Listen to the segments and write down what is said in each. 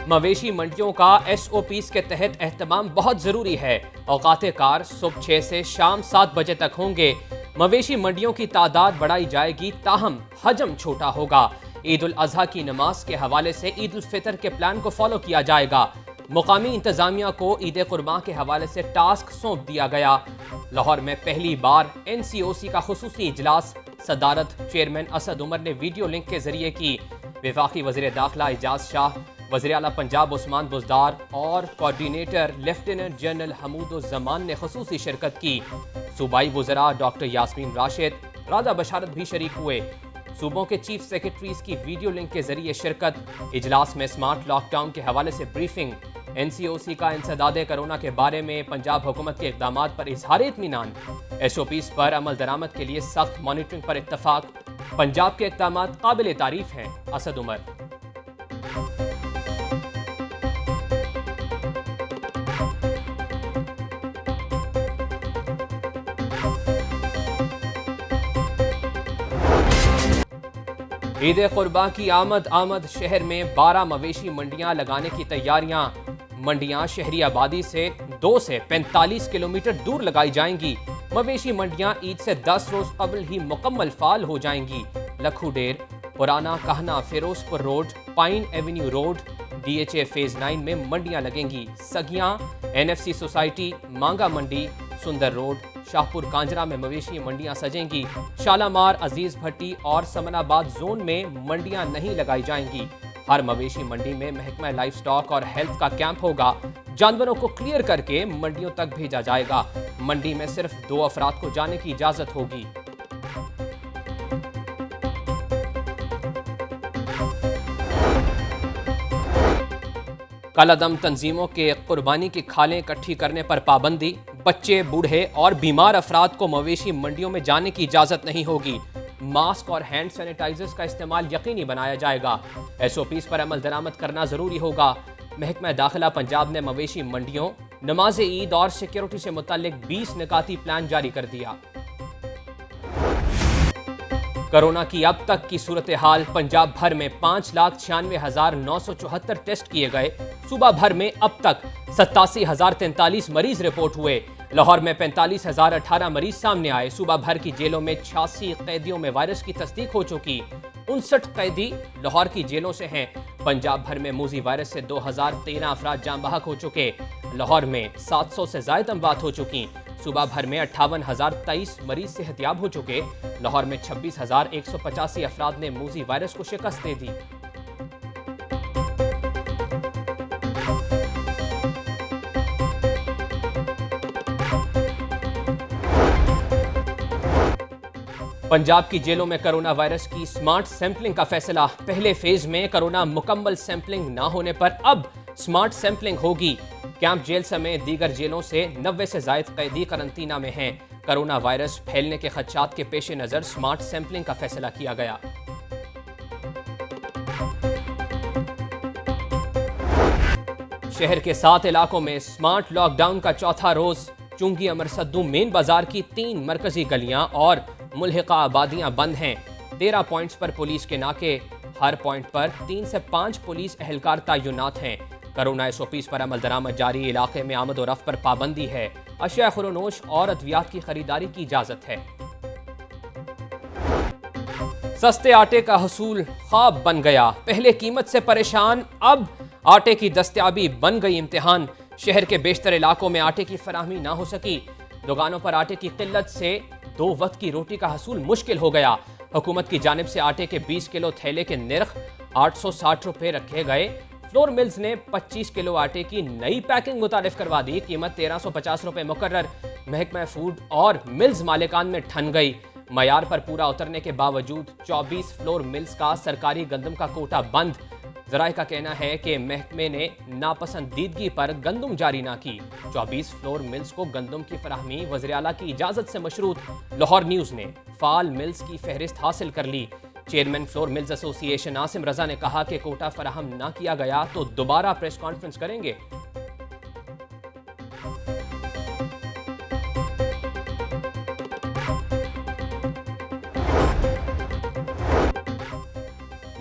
مویشی منڈیوں کا SOPs کے تحت اہتمام بہت ضروری ہے۔ اوقات کار صبح 6 سے شام 7 بجے تک ہوں گے۔ مویشی منڈیوں کی تعداد بڑھائی جائے گی تاہم حجم چھوٹا ہوگا۔ عید الاضحیٰ کی نماز کے حوالے سے عید الفطر کے پلان کو فالو کیا جائے گا۔ مقامی انتظامیہ کو عید قرباں کے حوالے سے ٹاسک سونپ دیا گیا۔ لاہور میں پہلی بار NCOC کا خصوصی اجلاس صدارت چیئرمین اسد عمر نے ویڈیو لنک کے ذریعے کی۔ وفاقی وزیر داخلہ اعجاز شاہ، وزیر اعلیٰ پنجاب عثمان بزدار اور کوارڈینیٹر لیفٹیننٹ جنرل حمود الزمان نے خصوصی شرکت کی۔ صوبائی وزراء ڈاکٹر یاسمین راشد، راجہ بشارت بھی شریک ہوئے۔ صوبوں کے چیف سیکرٹریز کی ویڈیو لنک کے ذریعے شرکت۔ اجلاس میں سمارٹ لاک ڈاؤن کے حوالے سے بریفنگ۔ NCOC کا انسداد کرونا کے بارے میں پنجاب حکومت کے اقدامات پر اظہار اطمینان۔ SOPs پر عمل درآمد کے لیے سخت مانیٹرنگ پر اتفاق۔ پنجاب کے اقدامات قابل تعریف ہیں: اسد عمر۔ عید قرباں کی آمد شہر میں 12 مویشی منڈیاں لگانے کی تیاریاں۔ منڈیاں شہری آبادی سے 2 سے 45 کلومیٹر دور لگائی جائیں گی۔ مویشی منڈیاں عید سے 10 روز قبل ہی مکمل فعال ہو جائیں گی۔ لکھو ڈیر، پرانا کہنا فیروز پور road, pine avenue road, DHA phase 9 میں منڈیاں لگیں گی۔ سگیاں، NFC سوسائٹی، مانگا منڈی، سندر روڈ، شاہپور کانجرا میں مویشی منڈیاں سجیں گی۔ شالامار، عزیز بھٹی اور سمن آباد زون میں منڈیاں نہیں لگائی جائیں گی۔ ہر مویشی منڈی میں محکمہ لائف سٹاک اور ہیلتھ کا کیمپ ہوگا۔ جانوروں کو کلیئر کر کے منڈیوں تک بھیجا جائے گا۔ منڈی میں صرف 2 افراد کو جانے کی اجازت ہوگی۔ کالعدم تنظیموں کے قربانی کی کھالیں اکٹھی کرنے پر پابندی۔ بچے، بوڑھے اور بیمار افراد کو مویشی منڈیوں میں جانے کی اجازت نہیں ہوگی۔ ماسک اور ہینڈ سینیٹائزرز کا استعمال یقینی بنایا جائے گا۔ SOPs پر عمل درآمد کرنا ضروری ہوگا۔ محکمہ داخلہ پنجاب نے مویشی منڈیوں، نماز عید اور سیکیورٹی سے متعلق 20 نکاتی پلان جاری کر دیا۔ کرونا کی اب تک کی صورتحال: پنجاب بھر میں 5,96,974 ٹیسٹ کیے گئے۔ صوبہ بھر میں اب تک 87,043 مریض رپورٹ ہوئے۔ لاہور میں 45,018 مریض سامنے آئے۔ صوبہ بھر کی جیلوں میں 86 قیدیوں میں وائرس کی تصدیق ہو چکی۔ 59 قیدی لاہور کی جیلوں سے ہیں۔ پنجاب بھر میں موذی وائرس سے 2013 افراد جاں بحق ہو چکے۔ لاہور میں 700 سے زائد اموات ہو چکی۔ صوبہ بھر میں 58,023 مریض صحت یاب ہو چکے۔ لاہور میں 26,185 افراد نے موذی وائرس کو شکست دے دی۔ پنجاب کی جیلوں میں کرونا وائرس کی سمارٹ سیمپلنگ کا فیصلہ۔ پہلے فیز میں کرونا مکمل سیمپلنگ نہ ہونے پر اب سمارٹ سیمپلنگ ہوگی۔ کیمپ جیل سمیت دیگر جیلوں سے 90 سے زائد قیدی قرنطینہ میں ہیں۔ کرونا وائرس پھیلنے کے خدشات کے پیش نظر سمارٹ سیمپلنگ کا فیصلہ کیا گیا۔ شہر کے 7 علاقوں میں سمارٹ لاک ڈاؤن کا چوتھا روز۔ چونگی امر سدو مین بازار کی 3 مرکزی گلیاں اور ملحقہ آبادیاں بند ہیں۔ 13 پوائنٹس پر پولیس کے ناکے۔ ہر پوائنٹ پر 3 سے 5 پولیس اہلکار تعینات ہیں۔ کرونا SOPs پر عمل درآمد جاری۔ علاقے میں آمد و رفت پر پابندی ہے۔ اشیاء خورونوش اور ادویات کی خریداری کی اجازت ہے۔ سستے آٹے کا حصول خواب بن گیا۔ پہلے قیمت سے پریشان، اب آٹے کی دستیابی بن گئی امتحان۔ شہر کے بیشتر علاقوں میں آٹے کی فراہمی نہ ہو سکی۔ دکانوں پر آٹے کی قلت سے 2 وقت کی روٹی کا حصول مشکل ہو گیا۔ حکومت کی جانب سے آٹے کے 20 کلو تھیلے کے نرخ 860 روپے رکھے گئے۔ فلور ملز نے 25 کلو آٹے کی نئی پیکنگ متعارف کروا دی۔ قیمت 1350 روپے مقرر۔ محکمہ فوڈ اور ملز مالکان میں ٹھن گئی۔ معیار پر پورا اترنے کے باوجود 24 فلور ملز کا سرکاری گندم کا کوٹا بند۔ ذرائع کا کہنا ہے کہ محکمے نے ناپسندیدگی پر گندم جاری نہ کی۔ 24 فلور ملز کو گندم کی فراہمی وزیر اعلیٰ کی اجازت سے مشروط۔ لاہور نیوز نے فعال ملز کی فہرست حاصل کر لی۔ چیئرمین فلور ملز ایسوسی ایشن عاصم رضا نے کہا کہ کوٹا فراہم نہ کیا گیا تو دوبارہ پریس کانفرنس کریں گے۔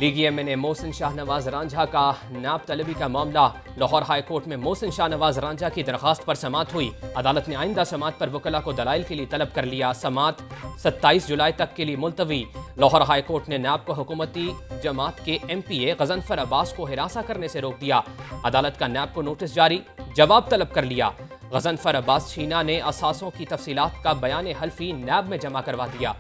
लीगी एमएनए मोहसिन शाहनवाज रांझा का नाब तलबी का मामला। लाहौर हाई कोर्ट में मोहसिन शाहनवाज रांझा की दरखास्त पर समाअत हुई। अदालत ने आइंदा समाअत पर वकला को दलाइल के लिए तलब कर लिया। समाअत 27 जुलाई तक के लिए मुलतवी। लाहौर हाई कोर्ट ने नाब को हुकूमती जमात के MPA गजनफर अब्बास को हिरासा करने से रोक दिया। अदालत का नाब को नोटिस जारी, जवाब तलब कर लिया। गजनफर अब्बास छीना ने असासों की तफसीलात का बयान हल्फी नाब में जमा करवा दिया।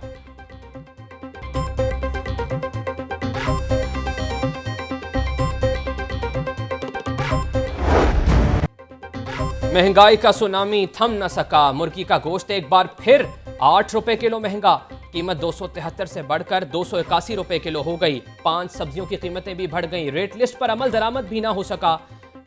महंगाई का सुनामी थम न सका। मुर्गी का गोश्त एक बार फिर 8 रुपए किलो महंगा। कीमत 273 से बढ़कर 281 रुपए किलो हो गई। 5 सब्जियों की कीमतें भी बढ़ गईं। रेट लिस्ट पर अमल दरामद भी ना हो सका।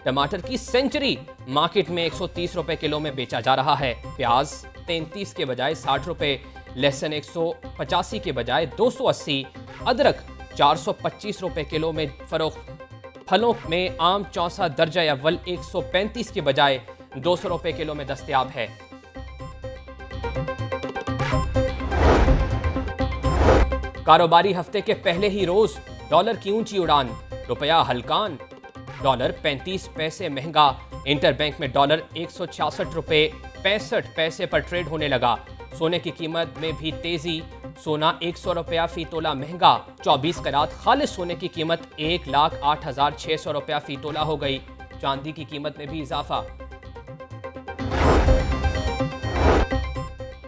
टमाटर की सेंचुरी मार्केट में 130 रुपए किलो में बेचा जा रहा है। प्याज 33 के बजाय 60 रुपए, लहसुन 185 के बजाय 280, अदरक 425 रुपए किलो में फरोख्त। फलों में आम 64 दर्जा अव्वल 135 के बजाय 200 रुपए किलो में दस्तयाब है। कारोबारी हफ्ते के पहले ही रोज डॉलर की ऊंची उड़ान, रुपया हलकान। डॉलर 35 पैसे महंगा। इंटरबैंक में डॉलर 166 रुपए 65 पैसे पर ट्रेड होने लगा। सोने की कीमत में भी तेजी। सोना 100 रुपया फी तोला महंगा। 24 कैरात खालिस सोने की कीमत 1,08,600 रुपया फी तोला हो गई। चांदी की कीमत में भी इजाफा।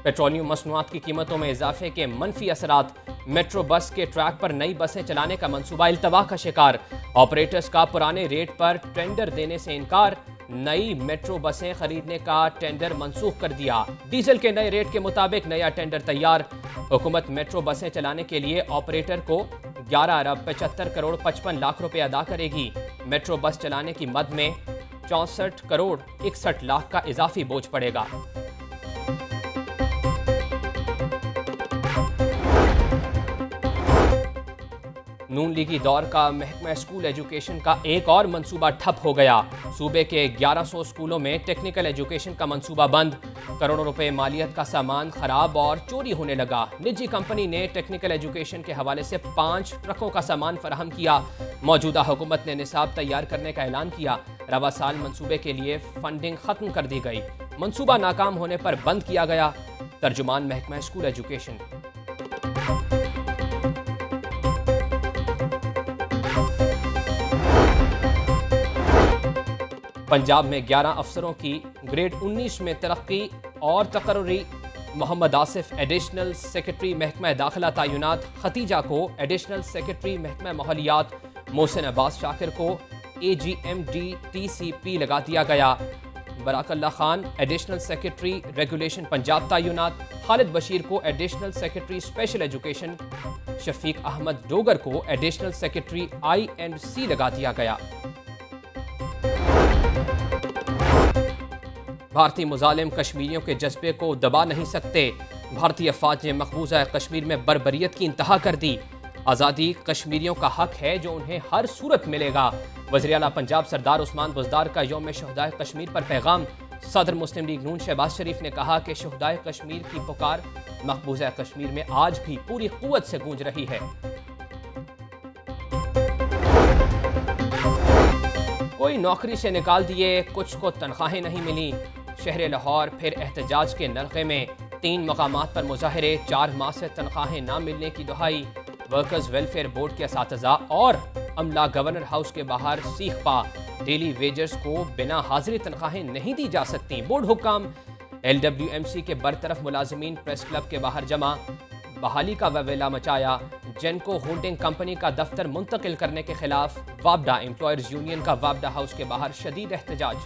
पेट्रोलियम मसनूआत की कीमतों में इजाफे के मनफी असरात। मेट्रो बस के ट्रैक पर नई बसें चलाने का मंसूबा इल्तवा का शिकार। ऑपरेटर्स का पुराने रेट पर टेंडर देने से इनकार। नई मेट्रो बसें खरीदने का टेंडर मंसूख कर दिया। डीजल के नए रेट के मुताबिक नया टेंडर तैयार। हुकूमत मेट्रो बसें चलाने के लिए ऑपरेटर को 11 अरब 75 करोड़ 55 लाख रुपए अदा करेगी। मेट्रो बस चलाने की मद में 64 करोड़ 61 लाख का इजाफी बोझ पड़ेगा। नून लीगी दौर का महकमा स्कूल एजुकेशन का एक और मंसूबा ठप हो गया। सूबे के 1100 स्कूलों में टेक्निकल एजुकेशन का मंसूबा बंद। करोड़ों रुपए मालियत का सामान खराब और चोरी होने लगा। निजी कंपनी ने टेक्निकल एजुकेशन के हवाले से 5 ट्रकों का सामान फराहम किया। मौजूदा हुकूमत ने निसाब तैयार करने का ऐलान किया। रवा साल मंसूबे के लिए फंडिंग खत्म कर दी गई। मंसूबा नाकाम होने पर बंद किया गया। तर्जुमान महकमा स्कूल एजुकेशन। पंजाब में 11 अफसरों की ग्रेड 19 में तरक्की और तकर्री। मोहम्मद आसिफ एडिशनल सेक्रेटरी महकमा दाखिला तैनात। खतीजा को एडिशनल सेक्रेटरी महकमा माहौलियात। मोहसिन अब्बास शाकिर को AGMD TCP लगा दिया गया। Barakallah Khan additional secretary regulation Punjab तैनात। खालिद बशीर को additional secretary special education. Shafiq Ahmed Dogar को एडिशनल सेक्रेटरी INC लगा दिया गया। भारतीय मुजालिम कश्मीरियों के जज्बे को दबा नहीं सकते। भारतीय अफवाज ने मकबूजा कश्मीर में बर्बरियत की इंतहा कर दी। आज़ादी कश्मीरियों का हक है जो उन्हें हर सूरत मिलेगा। वज़ीर आला पंजाब सरदार उस्मान बुज़दार का यौम शहदाए कश्मीर पर पैगाम। सदर मुस्लिम लीग नून शहबाज शरीफ ने कहा कि शहदाए कश्मीर की पुकार मकबूजा कश्मीर में आज भी पूरी कुव्वत से गूंज रही है। कोई नौकरी से निकाल दिए, कुछ को तनख्वाहें नहीं मिली। शहर लाहौर फिर एहतजाज के नरखे में। 3 मकामात पर मुजाहरे। 4 माह से तनख्वाहें ना मिलने की दुहाई। वर्कर्स वेलफेयर बोर्ड के असातिज़ा और अमला गवर्नर हाउस के बाहर सीख पा। डेली वेजर्स को बिना हाजिरी तनख्वाहें नहीं दी जा सकती। बोर्ड हुक्म। LWMC के बरतरफ मुलाजमीन प्रेस क्लब के बाहर जमा। बहाली का ववेला मचाया। जेनको होल्डिंग कंपनी का दफ्तर मुंतकिल करने के खिलाफ वापडा एम्प्लॉयर्स यूनियन का वापडा हाउस के बाहर शदीद एहतजाज।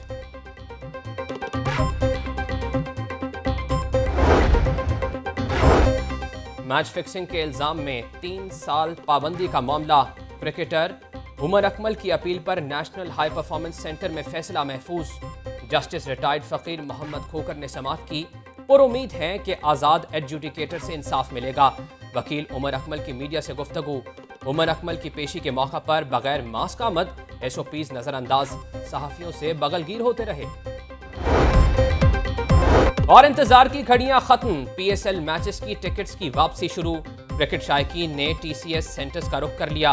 मैच फिक्सिंग के इल्जाम में 3 साल पाबंदी का मामला। क्रिकेटर उमर अकमल की अपील पर नेशनल हाई परफॉर्मेंस सेंटर में फैसला महफूज। जस्टिस रिटायर्ड फकीर मोहम्मद खोकर ने समाअत की। पुरुम्मीद है कि आज़ाद एडजुडिकेटर से इंसाफ मिलेगा। वकील उमर अकमल की मीडिया से गुफ्तगू। उमर अकमल की पेशी के मौका पर बगैर मास्क आमद। SOPs नजरअंदाज। सहाफियों से बगलगीर होते रहे। और इंतजार की घड़ियां खत्म। PSL मैचेस की टिकट्स की वापसी शुरू। क्रिकेट शायकीन ने TCS सेंटर्स का रुख कर लिया।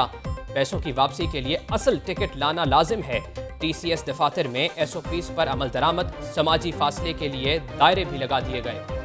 پیسوں کی واپسی کے لیے اصل ٹکٹ لانا لازم ہے۔ ٹی سی ایس دفاتر میں ایس او پیز پر عمل درآمد، سماجی فاصلے کے لیے دائرے بھی لگا دیے گئے۔